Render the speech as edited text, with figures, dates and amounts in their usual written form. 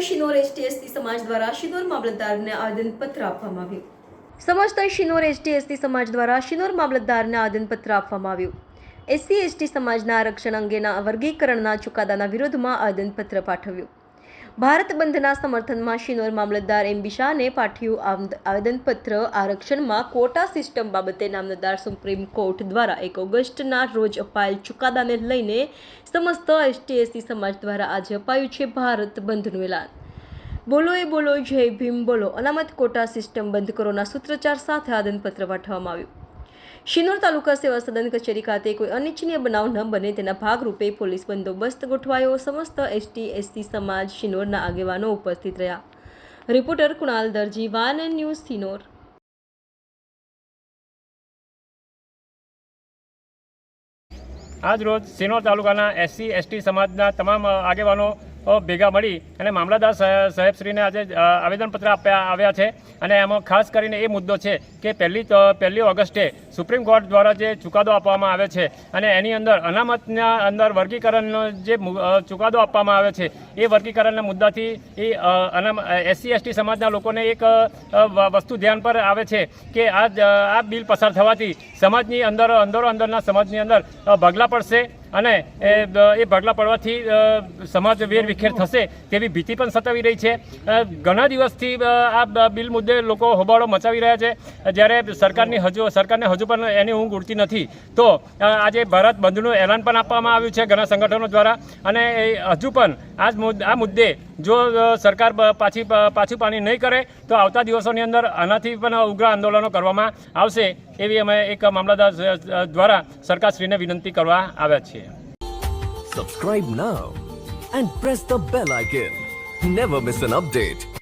Shinor ST સમાજ દ્વારા શિનોર મામલતદારને આવેદનપત્ર આપવામાં આવ્યું. સમસ્ત શિનોર એસટી સમાજ દ્વારા શિનોર મામલતદારને આવેદનપત્ર આપવામાં આવ્યું. SC/ST સમાજના આરક્ષણ અંગેના વર્ગીકરણના ચુકાદાના વિરોધમાં આવેદનપત્ર પાઠવ્યું. ભારત બંધના સમર્થનમાં શિનોર મામલતદાર M. B. શાહને પાઠવ્યું આવેદનપત્ર. આરક્ષણમાં કોટા સિસ્ટમ બાબતે નામદાર સુપ્રીમ કોર્ટ દ્વારા 1 ઓગસ્ટના રોજ અપાયેલ ચુકાદાને લઈને સમસ્ત ST/ST સમાજ દ્વારા આજે અપાયું છે ભારત બંધનું એલાન. બોલો એ બોલો, જય ભીમ બોલો, અનામત કોટા સિસ્ટમ બંધ કરોના સૂત્રોચ્ચાર સાથે આવેદનપત્ર પાઠવવામાં આવ્યું. શિનોર તાલુકા સેવા સદન કચેરી ખાતે કોઈ અનિચ્છનીય બનાવ ન બને તેના ભાગરૂપે પોલીસ બંદોબસ્ત ગોઠવાયો. સમસ્ત ST/ST સમાજ શિનોરના આગેવાનો ઉપસ્થિત રહ્યા. રિપોર્ટર કુણાલ દરજી, વાન ન્યૂઝ, શિનોર. આજ રોજ શિનોર તાલુકાના SC/ST સમાજના તમામ આગેવાનો ભેગા મળી અને મામલતદાર સાહેબશ્રીને આજે આવેદનપત્ર આવ્યા છે. અને એમાં ખાસ કરીને એ મુદ્દો છે કે પહેલી ઓગસ્ટે સુપ્રીમ કોર્ટ દ્વારા જે ચુકાદો આપવામાં આવે છે અને એની અંદર અનામતના અંદર વર્ગીકરણનો જે ચુકાદો આપવામાં આવે છે એ વર્ગીકરણના મુદ્દાથી એ SC/ST સમાજના લોકોને એક વસ્તુ ધ્યાન પર આવે છે કે આ બિલ પસાર થવાથી સમાજની અંદરના સમાજની અંદર ભાગલા પડશે અને એ ભાગલા પડવાથી સમાજ વેરવિખેર થશે તેવી ભીતિ પણ સતાવી રહી છે. ઘણા દિવસથી આ બિલ મુદ્દે લોકો હોબાળો મચાવી રહ્યા છે, જ્યારે સરકારને હજુ પણ એની ઊંઘ ઉડતી નથી. તો આજે ભારત બંધનું એલાન પણ આપવામાં આવ્યું છે ઘણા સંગઠનો દ્વારા. અને હજુ પણ આ મુદ્દે જો સરકાર પાછું પાણી નહીં કરે તો આવતા દિવસોની અંદર આનાથી પણ ઉગ્ર આંદોલનો કરવામાં આવશે એવી અમે એક મામલતદાર દ્વારા સરકારશ્રીને વિનંતી કરવા આવ્યા છીએ. Subscribe now and press the bell icon. Never miss an update.